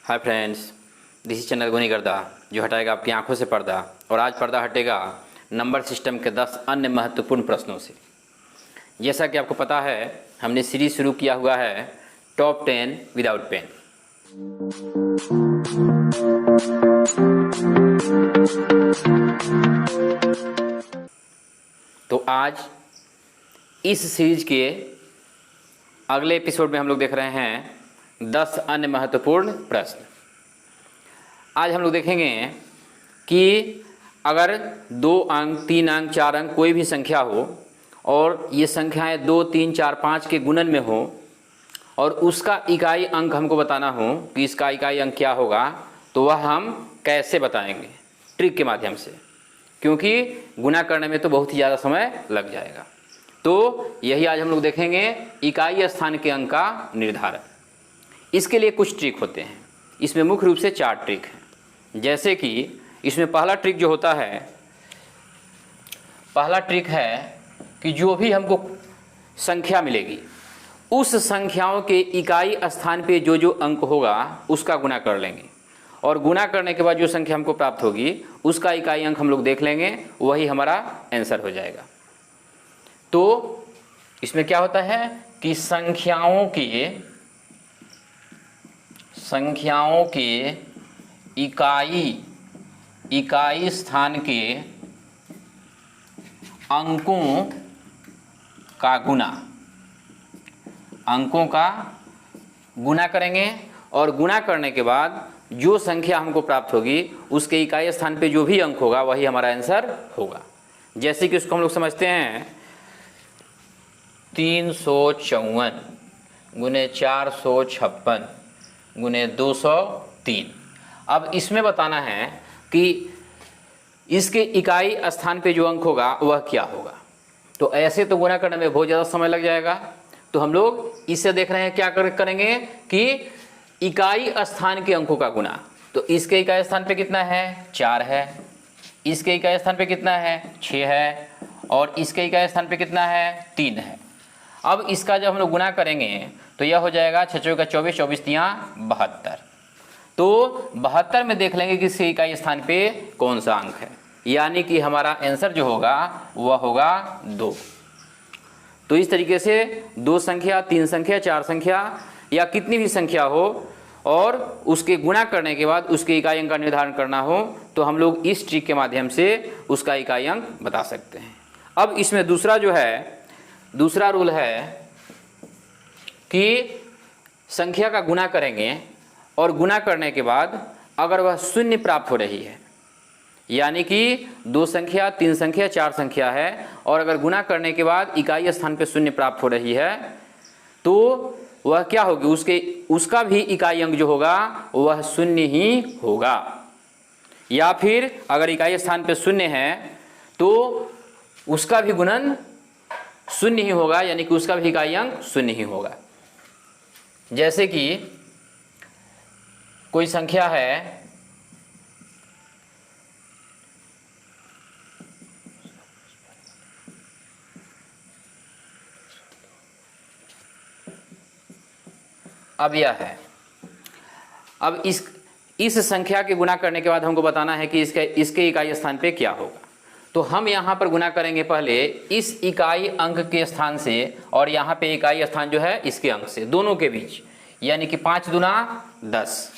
Hi friends, this is channel गुनी गर्दा जो हटाएगा आपकी आंखों से पर्दा। और आज पर्दा हटेगा नंबर सिस्टम के 10 अन्य महत्वपूर्ण प्रश्नों से। जैसा कि आपको पता है, हमने सीरीज शुरू किया हुआ है टॉप 10 विदाउट पेन। तो आज इस सीरीज के अगले एपिसोड में हम लोग देख रहे हैं 10 अन्य महत्वपूर्ण प्रश्न। आज हम लोग देखेंगे कि अगर 2 अंक, 3 अंक, 4 अंक कोई भी संख्या हो और ये संख्याएं 2, 3, 4, 5 के गुणन में हो और उसका इकाई अंक हमको बताना हो कि इसका इकाई अंक क्या होगा, तो वह हम कैसे बताएंगे? ट्रिक के माध्यम से, क्योंकि गुणा करने में तो बहुत ही ज़्यादा समय लग जाएगा। तो यही आज हम लोग देखेंगे, इकाई स्थान के अंक का निर्धारण। इसके लिए कुछ ट्रिक होते हैं। इसमें मुख्य रूप से 4 ट्रिक हैं। जैसे कि इसमें पहला ट्रिक जो होता है, पहला ट्रिक है कि जो भी हमको संख्या मिलेगी उस संख्याओं के इकाई स्थान पे जो जो अंक होगा उसका गुणा कर लेंगे, और गुणा करने के बाद जो संख्या हमको प्राप्त होगी उसका इकाई अंक हम लोग देख लेंगे, वही हमारा आंसर हो जाएगा। तो इसमें क्या होता है कि संख्याओं के इकाई स्थान के अंकों का गुणा करेंगे, और गुणा करने के बाद जो संख्या हमको प्राप्त होगी उसके इकाई स्थान पे जो भी अंक होगा वही हमारा आंसर होगा। जैसे कि उसको हम लोग समझते हैं 354 गुने 456 गुने 203। अब इसमें बताना है कि इसके इकाई स्थान पे जो अंक होगा वह क्या होगा। तो ऐसे तो गुणा करने में बहुत ज़्यादा समय लग जाएगा, तो हम लोग इससे देख रहे हैं क्या करेंगे कि इकाई स्थान के अंकों का गुणा। तो इसके इकाई स्थान पे कितना है? 4 है। इसके इकाई स्थान पे कितना है? 6 है। और इसके इकाई स्थान पे कितना है? 3 है। अब इसका जब हम लोग गुणा करेंगे तो यह हो जाएगा 6 चौका 24, 24 तियां 72। तो 72 में देख लेंगे कि इसके इकाई स्थान पे कौन सा अंक है, यानी कि हमारा आंसर जो होगा वह होगा 2। तो इस तरीके से 2 संख्या, 3 संख्या, 4 संख्या या कितनी भी संख्या हो और उसके गुणा करने के बाद उसके इकाई अंक का निर्धारण करना हो तो हम लोग इस ट्रिक के माध्यम से उसका इकाई अंक बता सकते हैं। अब इसमें दूसरा रूल है कि संख्या का गुणा करेंगे और गुणा करने के बाद अगर वह शून्य प्राप्त हो रही है, यानी कि 2 संख्या, 3 संख्या, 4 संख्या है और अगर गुणा करने के बाद इकाई स्थान पे शून्य प्राप्त हो रही है, तो वह क्या होगी? उसका भी इकाई अंक जो होगा वह शून्य ही होगा। या फिर अगर इकाई स्थान पे शून्य है तो उसका भी गुणन शून्य ही होगा, यानी कि उसका भी इकाई अंक शून्य ही होगा। जैसे कि कोई संख्या है अब यह है, अब इस संख्या के गुणा करने के बाद हमको बताना है कि इसके इकाई स्थान पे क्या होगा। तो हम यहाँ पर गुणा करेंगे पहले इस इकाई अंक के स्थान से और यहाँ पे इकाई स्थान जो है इसके अंक से, दोनों के बीच, यानी कि 5 दूना 10।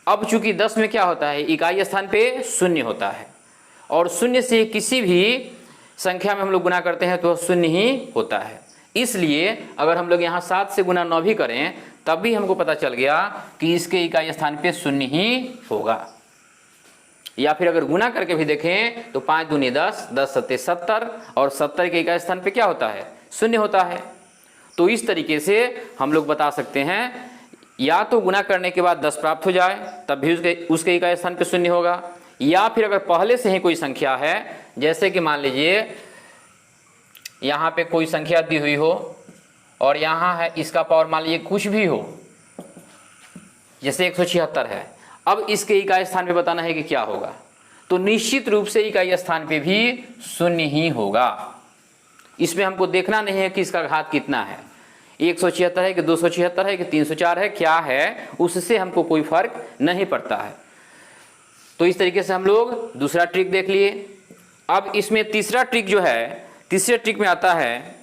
अब चूंकि 10 में क्या होता है, इकाई स्थान पे शून्य होता है और शून्य से किसी भी संख्या में हम लोग गुणा करते हैं तो शून्य ही होता है। इसलिए अगर हम लोग यहाँ 7 से गुणा 9 भी करें तब भी हमको पता चल गया कि इसके इकाई स्थान पे शून्य ही होगा। या फिर अगर गुणा करके भी देखें तो 5 दूनी 10, 10 सत्ते 70 और 70 के इकाई स्थान पे क्या होता है? शून्य होता है। तो इस तरीके से हम लोग बता सकते हैं, या तो गुणा करने के बाद 10 प्राप्त हो जाए तब भी उसके इकाई स्थान पे शून्य होगा, या फिर अगर पहले से ही कोई संख्या है, जैसे कि मान लीजिए यहाँ पे कोई संख्या दी हुई हो और यहाँ है इसका पावर मान लीजिए कुछ भी हो, जैसे 176 है। अब इसके इकाई स्थान पे बताना है कि क्या होगा, तो निश्चित रूप से इकाई स्थान पे भी शून्य ही होगा। इसमें हमको देखना नहीं है कि इसका घात कितना है, 176 है कि 276 है कि 304 है, क्या है, उससे हमको कोई फर्क नहीं पड़ता है। तो इस तरीके से हम लोग दूसरा ट्रिक देख लिए। अब इसमें तीसरा ट्रिक जो है, तीसरे ट्रिक में आता है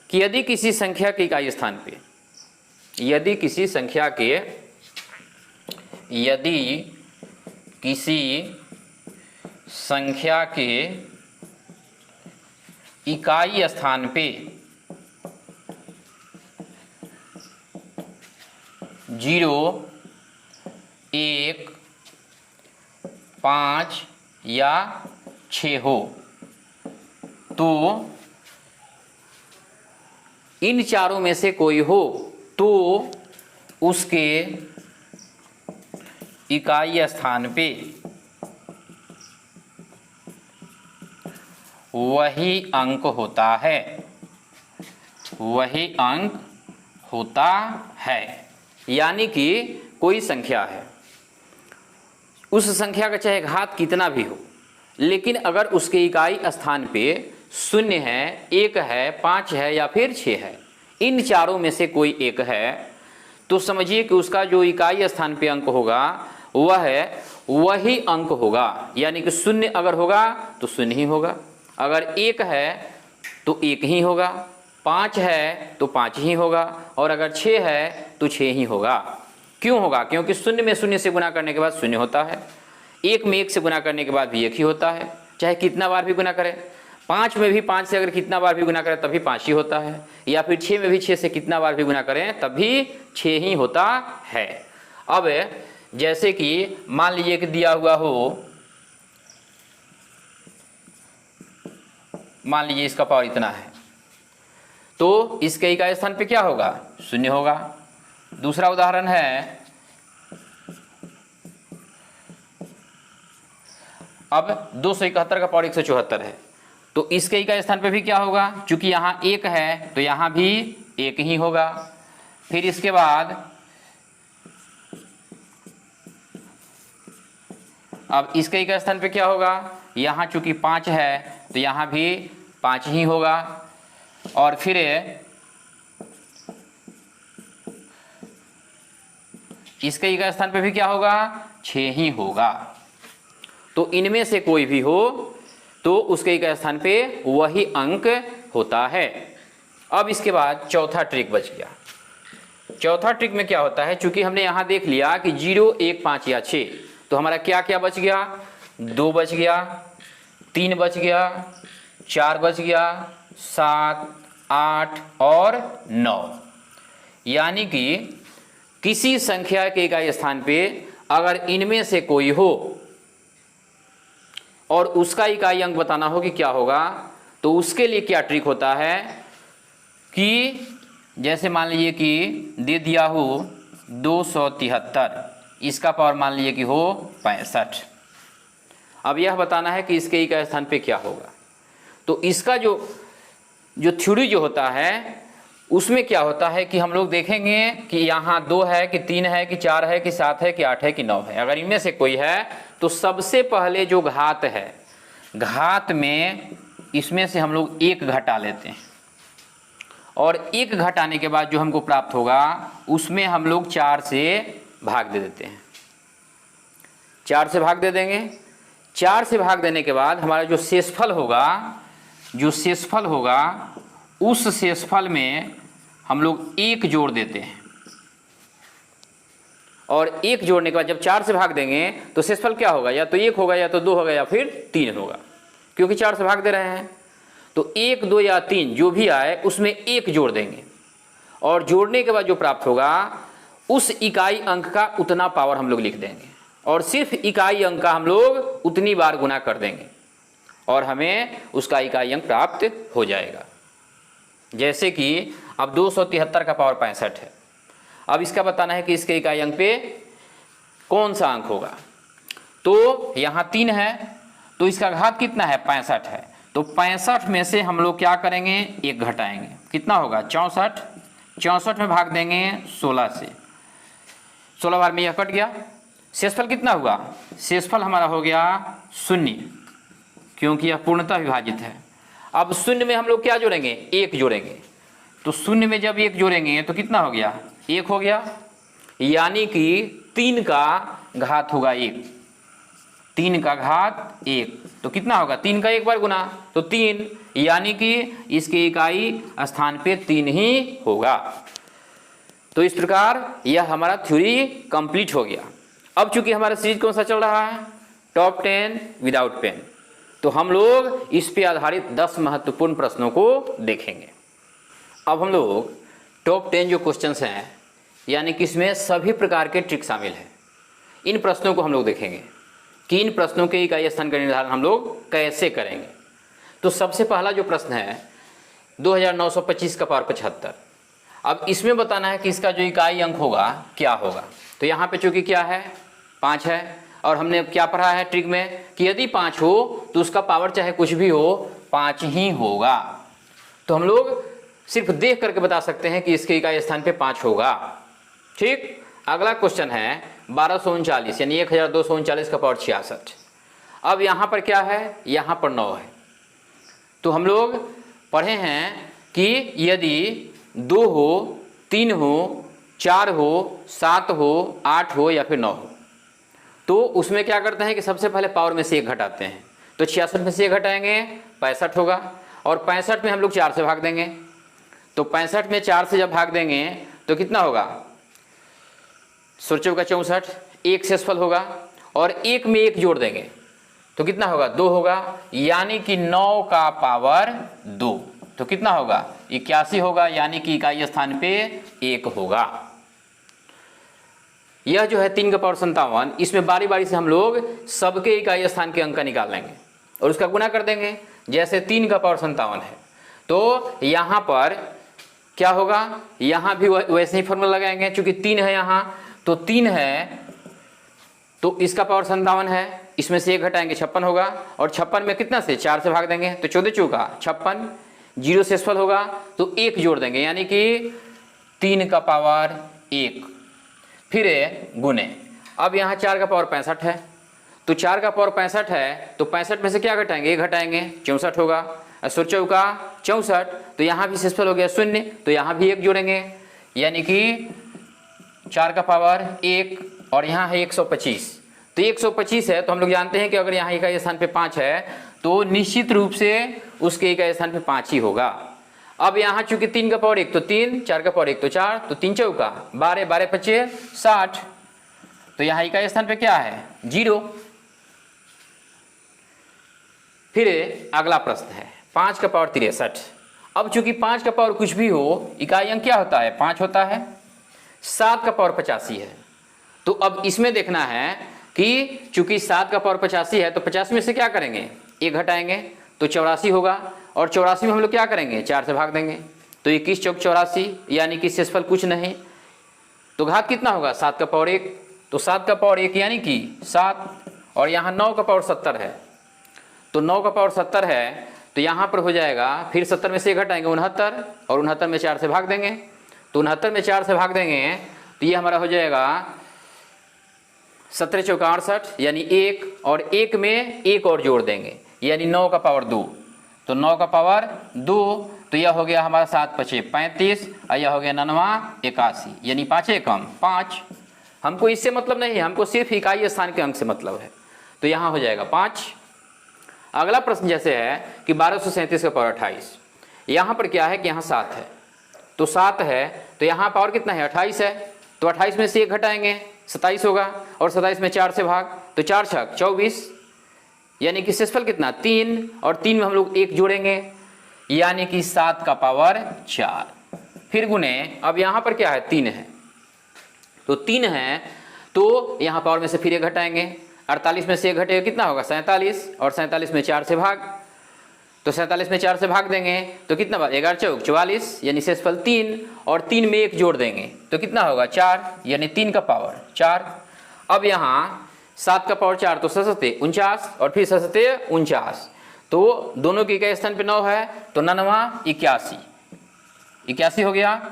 कि यदि किसी संख्या के इकाई स्थान पे, यदि किसी संख्या के इकाई स्थान पे 0, 1, 5 या 6 हो, तो इन चारों में से कोई हो तो उसके इकाई स्थान पे वही अंक होता है, वही अंक होता है। यानी कि कोई संख्या है, उस संख्या का चाहे घात कितना भी हो, लेकिन अगर उसके इकाई स्थान पे 0 है, 1 है, 5 है या फिर 6 है, इन चारों में से कोई एक है, तो समझिए कि उसका जो इकाई स्थान पे अंक होगा वही अंक होगा। यानी कि 0 अगर होगा तो 0 ही होगा, अगर 1 है तो 1 ही होगा, 5 है तो 5 ही होगा, और अगर 6 है तो 6 ही होगा। क्यों होगा? क्योंकि 0 में 0 से गुना करने के बाद 0 होता है, 1 में 1 से गुना करने के बाद भी 1 ही होता है, चाहे कितना बार भी गुना करें। 5 में भी 5 से अगर कितना बार भी गुना करें तभी 5 ही होता है, या फिर 6 में भी 6 से कितना बार भी गुना करें तब भी 6 ही होता है। अब जैसे कि मान लीजिए कि दिया हुआ हो, मान लीजिए इसका पावर इतना है, तो इसके इकाई स्थान पे क्या होगा? 0 होगा। दूसरा उदाहरण है, अब 271 का पावर 174 है, तो इसके इकाई स्थान पे भी क्या होगा? चूंकि यहाँ 1 है तो यहाँ भी 1 ही होगा। फिर इसके बाद अब इसके इकाई स्थान पे क्या होगा? यहाँ चूंकि 5 है तो यहाँ भी 5 ही होगा, और फिर इसके इकाई स्थान पे भी क्या होगा? 6 ही होगा। तो इनमें से कोई भी हो तो उसके इकाई स्थान पे वही अंक होता है। अब इसके बाद चौथा ट्रिक बच गया। चौथा ट्रिक में क्या होता है, चूंकि हमने यहाँ देख लिया कि 0, 1, 5 या 6, तो हमारा क्या क्या बच गया? 2 बच गया, 3 बच गया, 4 बच गया, 7, 8 और 9। यानी कि किसी संख्या के इकाई स्थान पे अगर इनमें से कोई हो और उसका इकाई अंक बताना हो कि क्या होगा, तो उसके लिए क्या ट्रिक होता है कि जैसे मान लीजिए कि दे दिया हो 273, इसका पावर मान लीजिए कि हो 65। अब यह बताना है कि इसके इकाई स्थान पे क्या होगा। तो इसका जो थ्योरी जो होता है उसमें क्या होता है कि हम लोग देखेंगे कि यहाँ 2 है कि 3 है कि 4 है कि 7 है कि 8 है कि 9 है। अगर इनमें से कोई है तो सबसे पहले जो घात है, घात में इसमें से हम लोग 1 घटा लेते हैं, और 1 घटाने के बाद जो हमको प्राप्त होगा उसमें हम लोग 4 से भाग दे देते हैं। 4 से भाग दे देंगे। 4 से भाग देने के बाद हमारा जो शेषफल होगा, उस शेषफल में हम लोग 1 जोड़ देते हैं, और 1 जोड़ने के बाद जब 4 से भाग देंगे तो शेषफल क्या होगा? या तो 1 होगा, या तो 2 होगा, या फिर 3 होगा, क्योंकि 4 से भाग दे रहे हैं। तो 1, 2 या 3 जो भी आए उसमें 1 जोड़ देंगे, और जोड़ने के बाद जो प्राप्त होगा उस इकाई अंक का उतना पावर हम लोग लिख देंगे, और सिर्फ इकाई अंक का हम लोग उतनी बार गुना कर देंगे, और हमें उसका इकाई अंक प्राप्त हो जाएगा। जैसे कि अब 273 का पावर 65 है। अब इसका बताना है कि इसके इकाई अंक पे कौन सा अंक होगा। तो यहाँ 3 है तो इसका घात कितना है? 65 है। तो 65 में से हम लोग क्या करेंगे? 1 घटाएंगे। कितना होगा? 64। 64 में भाग देंगे 16 से, 16 बार में यह कट गया। शेषफल कितना हुआ? शेषफल हमारा हो गया 0, क्योंकि यह पूर्णतः विभाजित है। अब 0 में हम लोग क्या जोड़ेंगे? 1 जोड़ेंगे। तो शून्य में जब 1 जोड़ेंगे तो कितना हो गया, 1 हो गया, यानी कि 3 का घात होगा 1, 3 का घात 1, तो कितना होगा 3 का 1 बार गुना तो 3, यानी कि इसके इकाई स्थान पे 3 ही होगा। तो इस प्रकार यह हमारा थ्योरी कंप्लीट हो गया। अब चूंकि हमारा सीरीज कौन सा चल रहा है, टॉप 10 विदाउट पेन, तो हम लोग इस पे आधारित 10 महत्वपूर्ण प्रश्नों को देखेंगे। अब हम लोग टॉप 10 जो क्वेश्चंस हैं, यानी कि इसमें सभी प्रकार के ट्रिक शामिल हैं, इन प्रश्नों को हम लोग देखेंगे कि इन प्रश्नों के इकाई स्थान का निर्धारण हम लोग कैसे करेंगे। तो सबसे पहला जो प्रश्न है 2925 का पावर 75। अब इसमें बताना है कि इसका जो इकाई अंक होगा क्या होगा। तो यहाँ पे चूंकि क्या है 5 है, और हमने क्या पढ़ा है ट्रिक में कि यदि 5 हो तो उसका पावर चाहे कुछ भी हो 5 ही होगा। तो हम लोग सिर्फ देख करके बता सकते हैं कि इसके इकाई स्थान पे 5 होगा। ठीक, अगला क्वेश्चन है 1239 यानी 1239 का पावर 66। अब यहाँ पर क्या है, यहाँ पर 9 है। तो हम लोग पढ़े हैं कि यदि 2 हो, 3 हो, 4 हो, 7 हो, 8 हो या फिर 9 हो, तो उसमें क्या करते हैं कि सबसे पहले पावर में से 1 घटाते हैं। तो 66 में से 1 घटाएंगे 65 होगा, और 65 में हम लोग 4 से भाग देंगे। तो 65 में 4 से जब भाग देंगे तो कितना होगा, 16 का 64, 1 शेषफल होगा, और 1 में 1 जोड़ देंगे तो कितना होगा 2 होगा, यानी कि 9 का पावर 2, तो कितना होगा 81 होगा, यानी कि इकाई स्थान पे 1 होगा। यह जो है 3 का पावर 57, इसमें बारी बारी से हम लोग सबके इकाई स्थान के अंक का निकाल लेंगे और उसका गुना कर देंगे। जैसे 3 का पावर 57 है तो यहाँ पर क्या होगा, यहाँ भी वैसे ही फॉर्मूला लगाएंगे, चूंकि 3 है यहाँ, तो 3 है तो इसका पावर 57 है, इसमें से 1 घटाएंगे 56 होगा, और 56 में कितना से 4 से भाग देंगे तो 14 चौका 56, 0 शेषफल होगा तो 1 जोड़ देंगे, यानी कि 3 का पावर 1, फिर गुने। अब यहाँ 4 का पावर 65 है, तो 4 का पावर 65 है तो 65 में से क्या घटाएंगे 1 घटाएंगे 64 होगा, 16 का 64, तो यहाँ भी शेषफल हो गया 0, तो यहाँ भी 1 जोड़ेंगे, यानी कि 4 का पावर 1, और यहाँ है 125। तो 125 है तो हम लोग जानते हैं कि अगर यहाँ इकाई स्थान पे 5 है तो निश्चित रूप से उसके इकाई स्थान पे 5 ही होगा। अब यहाँ चूंकि 3 का पावर 1 तो 3, 4 का पावर 1 तो 4, तो 3 चौका 12, 12 25 60, तो यहाँ इकाई स्थान पे क्या है 0। फिर अगला प्रश्न है 5 का पावर 63। अब चूंकि 5 का पावर कुछ भी हो, इकाई अंक क्या होता है 5 होता है। 7 का पावर 85 है, तो अब इसमें देखना है कि चूंकि 7 का पावर 85 है तो 50 में से क्या करेंगे 1 घटाएंगे तो 84 होगा, और 84 में हम लोग क्या करेंगे 4 से भाग देंगे तो 21 चौक 84, यानी कि शेषफल कुछ नहीं, तो घात कितना होगा 7 का पावर 1, तो 7 का पावर 1 यानी कि 7, और यहाँ 9 का पावर 70 है, तो 9 का पावर 70 है तो यहाँ पर हो जाएगा, फिर 70 में से 1 घटाएंगे 69, और 69 में 4 से भाग देंगे, तो 69 में 4 से भाग देंगे तो ये हमारा हो जाएगा 17 चौका 68, यानी 1, और 1 में 1 और जोड़ देंगे, यानी 9 का पावर 2, तो 9 का पावर 2, तो यह हो गया हमारा 7 5 35, और यह हो गया 9 81, यानी 5 कम 5। हमको इससे मतलब नहीं है, हमको सिर्फ इकाई स्थान के अंक से मतलब है, तो यहाँ हो जाएगा 5। अगला प्रश्न जैसे है कि 1237 का पावर 28, यहाँ पर क्या है कि यहाँ 7 है, तो 7 है तो यहाँ पावर कितना है 28 है, तो 28 में से 1 घटाएंगे 27 होगा, और 27 में 4 से भाग तो 4 छक 24, यानी कि शेषफल कितना 3, और 3 में हम लोग 1 जोड़ेंगे, यानी कि 7 का पावर 4, फिर गुने। अब यहाँ पर क्या है 3 है, तो 3 है तो यहाँ पावर में से फिर 1 घटाएंगे, 48 में से 1 घटेगा कितना होगा 47, और 47 में 4 से भाग, तो 47 में 4 से भाग देंगे तो कितना बार 11 चौक 44, यानी शेषफल 3, और 3 में 1 जोड़ देंगे तो कितना होगा 4, यानी 3 का पावर 4। अब यहाँ 7 का पावर 4 तो 7 49, और फिर 7 49, तो दोनों के इकाई स्थान पे 9 है तो 9 81 हो गया,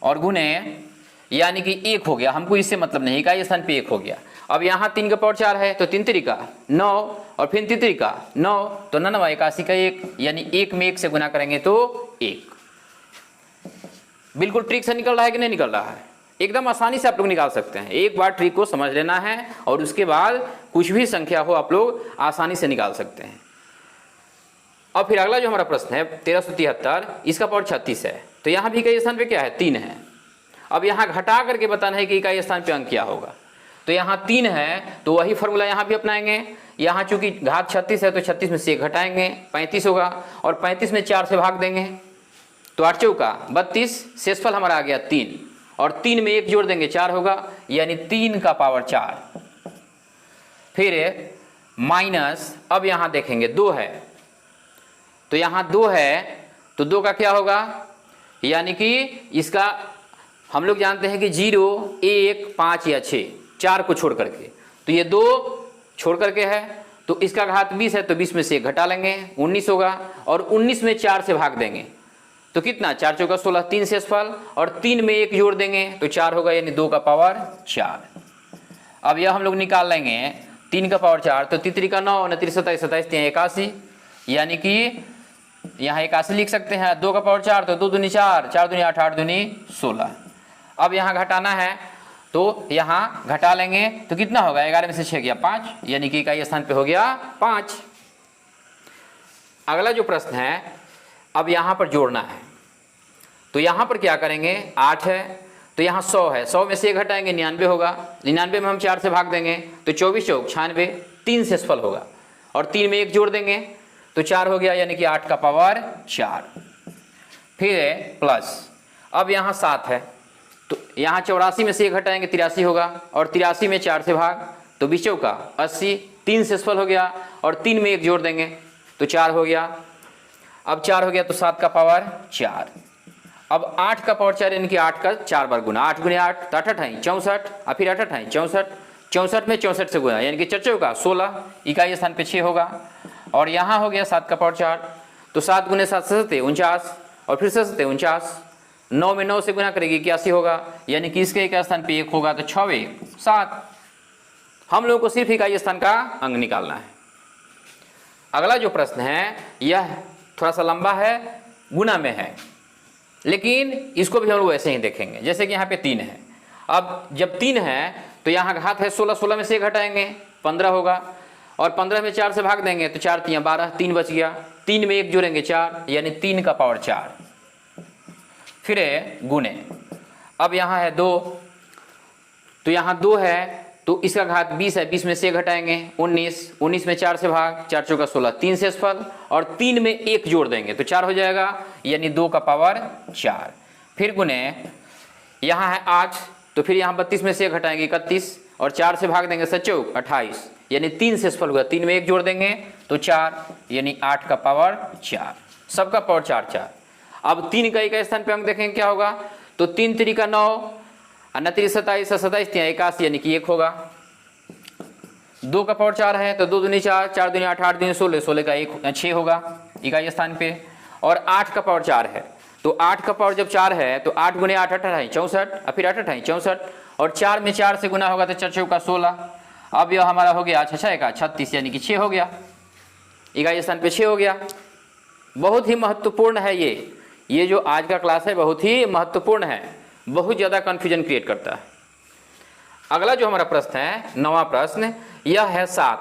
और गुने, यानी कि 1 हो गया, हमको इससे मतलब नहीं, इकाई स्थान पे 1 हो गया। अब यहाँ 3 का पावर 4 है तो 3 त्रिका 9, और फिर 3 त्रिका 9, तो 9 81 का 1, यानी 1 में 1 से गुना करेंगे तो 1। बिल्कुल ट्रिक से निकल रहा है कि नहीं निकल रहा है? एकदम आसानी से आप लोग निकाल सकते हैं। एक बार ट्रिक को समझ लेना है और उसके बाद कुछ भी संख्या हो आप लोग आसानी से निकाल सकते हैं। अब फिर अगला जो हमारा प्रश्न है 1373, इसका पावर 36 है, तो यहाँ भी इकाई स्थान पे क्या है? 3 है। अब यहाँ घटा करके बताना है कि इकाई स्थान पे अंक क्या होगा। तो यहाँ 3 है तो वही फॉर्मूला यहाँ भी अपनाएंगे। यहाँ चूंकि घात 36 है तो 36 में से 1 घटाएंगे, 35 होगा, और 35 में 4 से भाग देंगे तो 8 चौका 32, शेषफल हमारा आ गया 3, और 3 में 1 जोड़ देंगे 4 होगा, यानी 3 का पावर 4। फिर माइनस, अब यहाँ देखेंगे 2 है, तो यहाँ 2 है तो 2 का क्या होगा, यानी कि इसका हम लोग जानते हैं कि 0, 1, 5 या 6, 4 को छोड़ करके, तो ये 2 छोड़ करके है, तो इसका घात 20 है तो 20 में से 1 घटा लेंगे, 19 होगा, और 19 में 4 से भाग देंगे तो कितना, 4 चौका 16, 3 शेषफल, और 3 में 1 जोड़ देंगे तो 4 होगा, यानी 2 का पावर 4। अब यह हम लोग निकाल लेंगे 3 का पावर 4, तो 3 का 9, 29, 27, 27, 81, यानी कि यहाँ 81 लिख सकते हैं। 2 का पावर 4 तो 2 दूनी 4, 4 दूनी 8, 8 दूनी 16। अब यहाँ घटाना है तो यहाँ घटा लेंगे तो कितना होगा, 11 में से 6 गया 5, यानी कि इकाई स्थान पे हो गया 5। अगला जो प्रश्न है, अब यहाँ पर जोड़ना है, तो यहाँ पर क्या करेंगे, 8 है तो यहाँ 100 है, 100 में से 1 घटाएंगे 99 होगा, 99 में हम 4 से भाग देंगे तो 24 चौक 96, 3 शेषफल होगा, और 3 में 1 जोड़ देंगे तो 4 हो गया, यानी कि 8 का पावर 4। फिर है प्लस, अब यहाँ 7 है तो यहाँ 84 में से 1 घटाएंगे 83 होगा, और 83 में 4 से भाग तो 20 चौका 80, 3 शेषफल हो गया, और 3 में 1 जोड़ देंगे तो 4 हो गया। अब 4 हो गया तो 7 का पावर 4। अब 8 का पावर 4, यानी कि 8 का 4 बार गुना, 8 गुने 8 तो 8 अठाई 64, और फिर 8 अठाई 64, 64 में 64 से गुना, यानी कि 4 चौका 16, इकाई स्थान पे 6 होगा, और यहाँ हो गया 7 का पावर 4, तो 7 गुने 7 से 49, और फिर से 49, 9 में 9 से गुना करेगी 81 होगा, यानी कि इसके इकाई स्थान पे 1 होगा, तो 6 7। हम लोगों को सिर्फ इकाई स्थान का अंक निकालना है। अगला जो प्रश्न है यह थोड़ा सा लंबा है, गुना में है, लेकिन इसको भी हम लोग वैसे ही देखेंगे। जैसे कि यहाँ पे 3 है, अब जब 3 है तो यहाँ घात है 16, 16 में से 1 घटाएंगे 15 होगा, और 15 में 4 से भाग देंगे तो 4 3 12, 3 बच गया, 3 में 1 जोड़ेंगे 4, यानी 3 का पावर 4। फिर है गुने, अब यहाँ है 2, तो यहाँ 2 है तो इसका घात 20 है, 20 में से 1 घटाएंगे 19, 19 में 4 से भाग, 4 चौका 16, 3 शेषफल, और 3 में 1 जोड़ देंगे तो 4 हो जाएगा, यानी 2 का पावर 4। फिर गुने, यहाँ है 8 तो फिर यहाँ 32 में से 1 घटाएंगे 31, और 4 से भाग देंगे 7 चौक 28, यानी 3 शेषफल हुआ, 3 में 1 जोड़ देंगे तो 4, यानी 8 का पावर 4। सबका पावर 4 4। अब 3 का इकाई स्थान पे अंक देखेंगे क्या होगा, तो 3 3 का 9, 29 27, 27 81, यानी कि 1 होगा। 2 का पावर 4 है तो 2 दूनी 4, 4 दूनी 8, 8 दूनी 16, 16 का 1 6 होगा इकाई स्थान पे। और 8 का पावर 4 है तो 8 का पावर जब 4 है तो 8 गुने 8 अठाई 64, और फिर 8 अठाई 64, और 4 में 4 से गुना होगा तो 4 चौका 16। अब यह हमारा हो गया 6 का 36, यानी कि 6 हो गया, इकाई स्थान पे 6 हो गया। बहुत ही महत्वपूर्ण है ये जो आज का क्लास है बहुत ही महत्वपूर्ण है, बहुत ज़्यादा कन्फ्यूजन क्रिएट करता है। अगला जो हमारा प्रश्न है 9वां प्रश्न, यह है 7।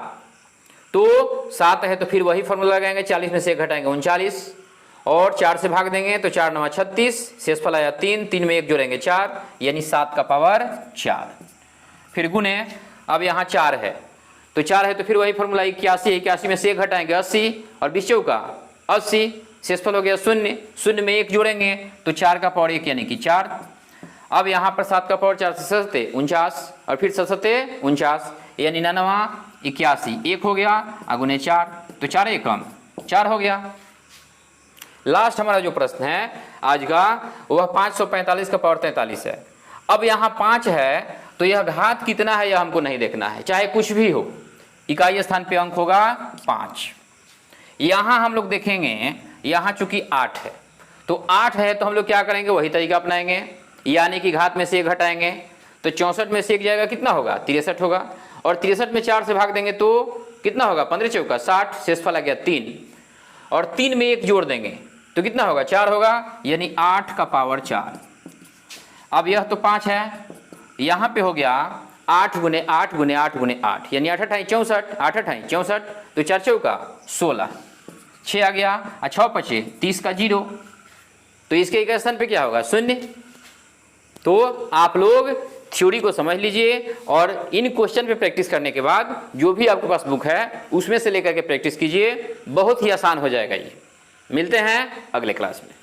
तो 7 है तो फिर वही फॉर्मूला लगाएंगे, 40 में से 1 घटाएंगे 39, और 4 से भाग देंगे तो 4 9 36, शेषफल आया 3, 3 में 1 जोड़ेंगे 4, यानी 7 का पावर 4। फिर गुने, अब यहाँ 4 है तो 4 है तो फिर वही फॉर्मूला 81, 81 में से 1 घटाएंगे 80, और 20 चौका 80, शेषफल हो गया 0, 0 में 1 जोड़ेंगे तो 4 का पावर 1, यानी कि 4। अब यहाँ पर 7 का पावर 4 से 7 49, और फिर 7 49, यानी 99 81, 1 हो गया, अगुने 4 तो 4 1 कम 4 हो गया। लास्ट हमारा जो प्रश्न है आज का वह 545 का पावर 43 है। अब यहाँ 5 है तो यह घात कितना है यह हमको नहीं देखना है, चाहे कुछ भी हो, इकाई स्थान पे अंक होगा 5। यहाँ हम लोग देखेंगे, यहाँ चूंकि 8 है तो 8 है तो हम लोग क्या करेंगे, वही तरीका अपनाएंगे, यानी कि घात में से 1 घटाएंगे तो 64 में से 1 जाएगा कितना होगा 63 होगा, और 63 में 4 से भाग देंगे तो कितना होगा 15 चौका 60, शेषफल आ गया 3, और 3 में 1 जोड़ देंगे तो कितना होगा 4 होगा, यानी 8 का पावर 4। अब यह तो 5 है, यहाँ पे हो गया 8 गुने 8 गुने 8 गुने 8 यानी 8 8 64, 8 8 64, तो 4 चौका 16, 6 आ गया, 6 पचे 30 का 0, तो इसके एक स्थान पे क्या होगा 0। तो आप लोग थ्योरी को समझ लीजिए और इन क्वेश्चन पे प्रैक्टिस करने के बाद जो भी आपके पास बुक है उसमें से लेकर के प्रैक्टिस कीजिए, बहुत ही आसान हो जाएगा ये। मिलते हैं अगले क्लास में।